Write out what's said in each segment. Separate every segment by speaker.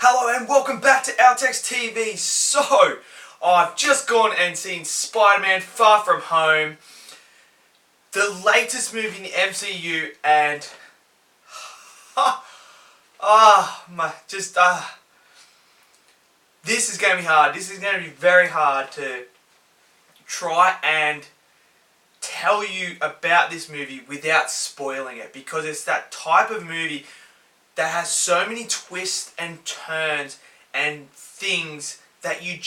Speaker 1: Hello and welcome back to Outtext TV. So, I've just gone and seen Spider-Man Far From Home, the latest movie in the MCU, and this is going to be hard. This is going to be very hard to try and tell you about this movie without spoiling it, because it's that type of movie that has so many twists and turns and things that you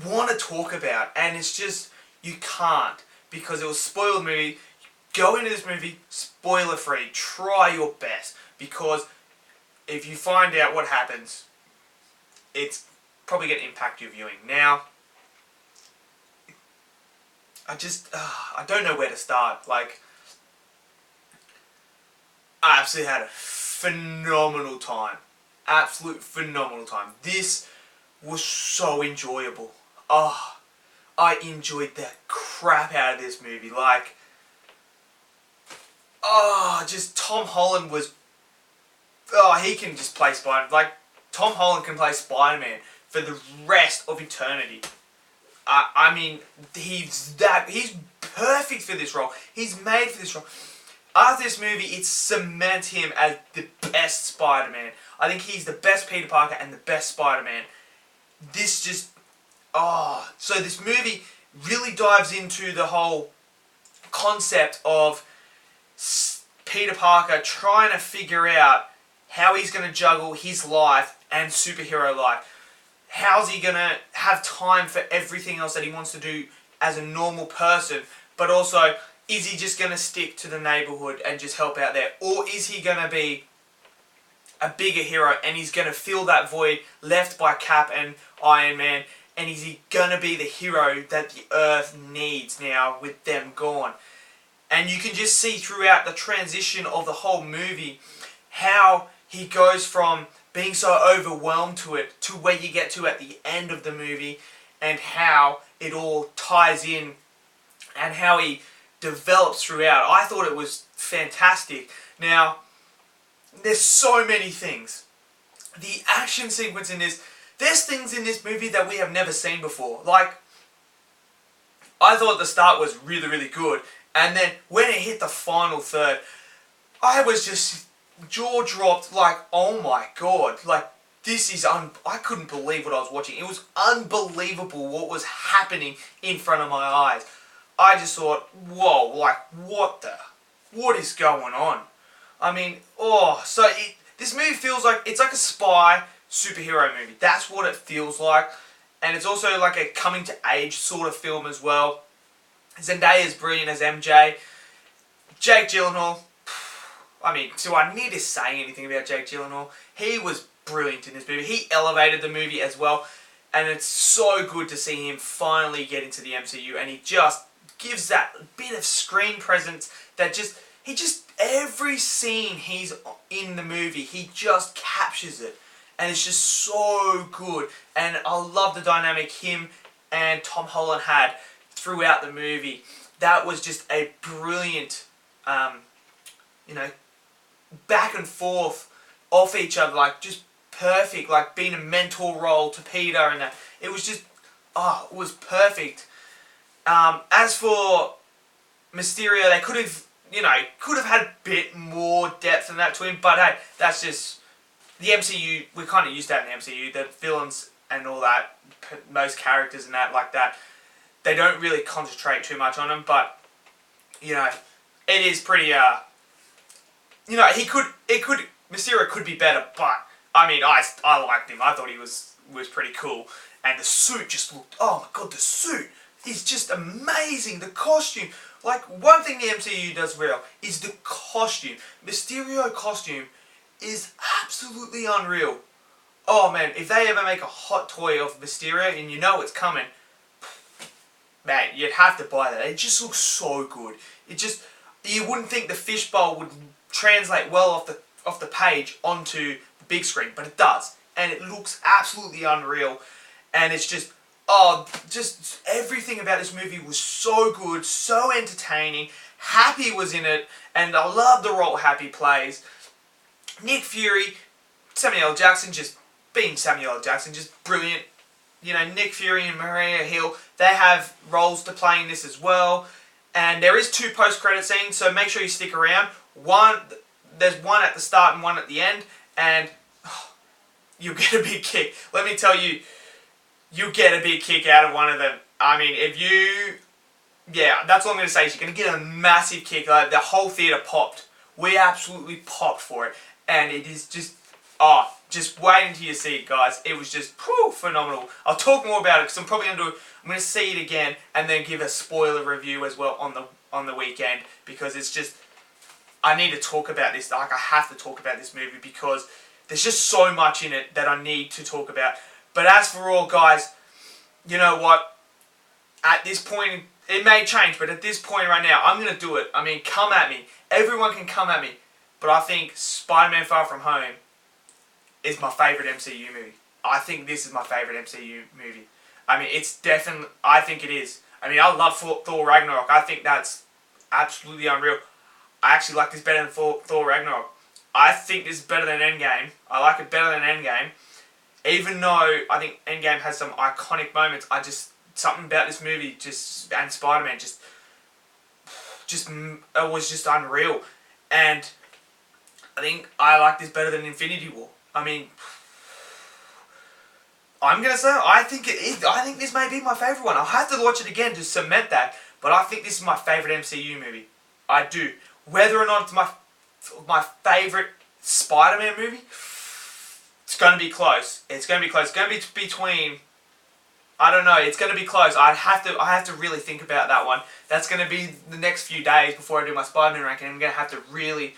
Speaker 1: want to talk about, and it's just, you can't, because it will spoil the movie. Go into this movie spoiler free. Try your best, because if you find out what happens, it's probably going to impact your viewing. Now, I don't know where to start. I absolutely had a phenomenal time. Absolute phenomenal time. This was so enjoyable. I enjoyed the crap out of this movie. Just Tom Holland was... he can just play Spider-Man. Tom Holland can play Spider-Man for the rest of eternity. I mean, he's perfect for this role. He's made for this role. After this movie, it cements him as the best Spider-Man. I think he's the best Peter Parker and the best Spider-Man. So this movie really dives into the whole concept of Peter Parker trying to figure out how he's going to juggle his life and superhero life. How's he going to have time for everything else that he wants to do as a normal person, but also, is he just going to stick to the neighborhood and just help out there? Or is he going to be a bigger hero and he's going to fill that void left by Cap and Iron Man? And is he going to be the hero that the Earth needs now with them gone? And you can just see throughout the transition of the whole movie how he goes from being so overwhelmed to it to where you get to at the end of the movie, and how it all ties in and how he develops throughout. I thought it was fantastic. Now, there's so many things. The action sequence in this, there's things in this movie that we have never seen before. I thought the start was really, really good, and then when it hit the final third, I was just jaw dropped, oh my god, I couldn't believe what I was watching. It was unbelievable what was happening in front of my eyes. I just thought, whoa, what is going on? I mean, this movie feels like, it's like a spy superhero movie. That's what it feels like. And it's also like a coming to age sort of film as well. Zendaya is brilliant as MJ. Jake Gyllenhaal, I mean, do I need to say anything about Jake Gyllenhaal? He was brilliant in this movie. He elevated the movie as well. And it's so good to see him finally get into the MCU. And he just gives that bit of screen presence that every scene he's in the movie, he just captures it. And it's just so good. And I love the dynamic him and Tom Holland had throughout the movie. That was just a brilliant, back and forth off each other, just perfect, being a mentor role to Peter, and that. It was just, it was perfect. As for Mysterio, they could have had a bit more depth than that to him, but hey, that's just the MCU. We're kind of used to that in the MCU, the villains and all that, most characters and that, they don't really concentrate too much on them, but, it is pretty, Mysterio could be better, but, I mean, I liked him. I thought he was pretty cool, and the suit just looked, oh my god, the suit is just amazing. The costume, one thing the MCU does well is the costume. Mysterio costume is absolutely unreal. Oh man, if they ever make a hot toy of Mysterio and you know it's coming, man, you'd have to buy that. It just looks so good. You wouldn't think the fishbowl would translate well off the page onto the big screen, but it does. And it looks absolutely unreal. And it's just everything about this movie was so good, so entertaining. Happy was in it, and I love the role Happy plays. Nick Fury, Samuel L. Jackson just being Samuel L. Jackson, just brilliant. You know, Nick Fury and Maria Hill, they have roles to play in this as well. And there is 2 post-credit scenes, so make sure you stick around. There's one at the start and one at the end, and you'll get a big kick. Let me tell you, you'll get a big kick out of one of them. I mean, that's all I'm going to say is you're going to get a massive kick. Like, the whole theatre popped. We absolutely popped for it. And it is just, just wait until you see it, guys. It was just phenomenal. I'll talk more about it because I'm going to see it again and then give a spoiler review as well on the weekend, because it's just, I need to talk about this. Like, I have to talk about this movie because there's just so much in it that I need to talk about. But as for all, guys, you know what? At this point, it may change, but at this point right now, I'm going to do it. I mean, come at me. Everyone can come at me. But I think Spider-Man Far From Home is my favourite MCU movie. I think this is my favourite MCU movie. I mean, it's definitely, I think it is. I mean, I love Thor Ragnarok. I think that's absolutely unreal. I actually like this better than Thor Ragnarok. I think this is better than Endgame. I like it better than Endgame. Even though I think Endgame has some iconic moments, something about this movie and Spider-Man it was just unreal. And I think I like this better than Infinity War. I mean, I'm going to say, I think it is. I think this may be my favourite one. I'll have to watch it again to cement that. But I think this is my favourite MCU movie. I do. Whether or not it's my favourite Spider-Man movie, it's going to be close. It's going to be close. It's going to be between, I don't know, it's going to be close. I have to really think about that one. That's going to be the next few days before I do my Spider-Man ranking. I'm going to have to really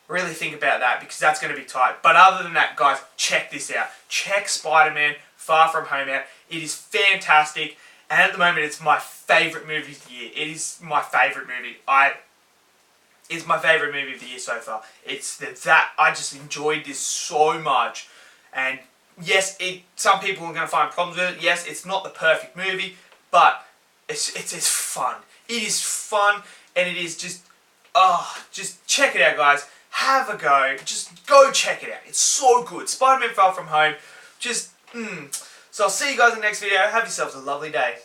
Speaker 1: think about that because that's going to be tight. But other than that, guys, check this out. Check Spider-Man Far From Home out. It is fantastic. And at the moment, it's my favourite movie of the year. It is my favourite movie. It's my favourite movie of the year so far. I just enjoyed this so much. And yes, some people are going to find problems with it. Yes, it's not the perfect movie, but it's fun. It is fun, and it is just check it out, guys. Have a go. Just go check it out. It's so good. Spider-Man Far From Home. So I'll see you guys in the next video. Have yourselves a lovely day.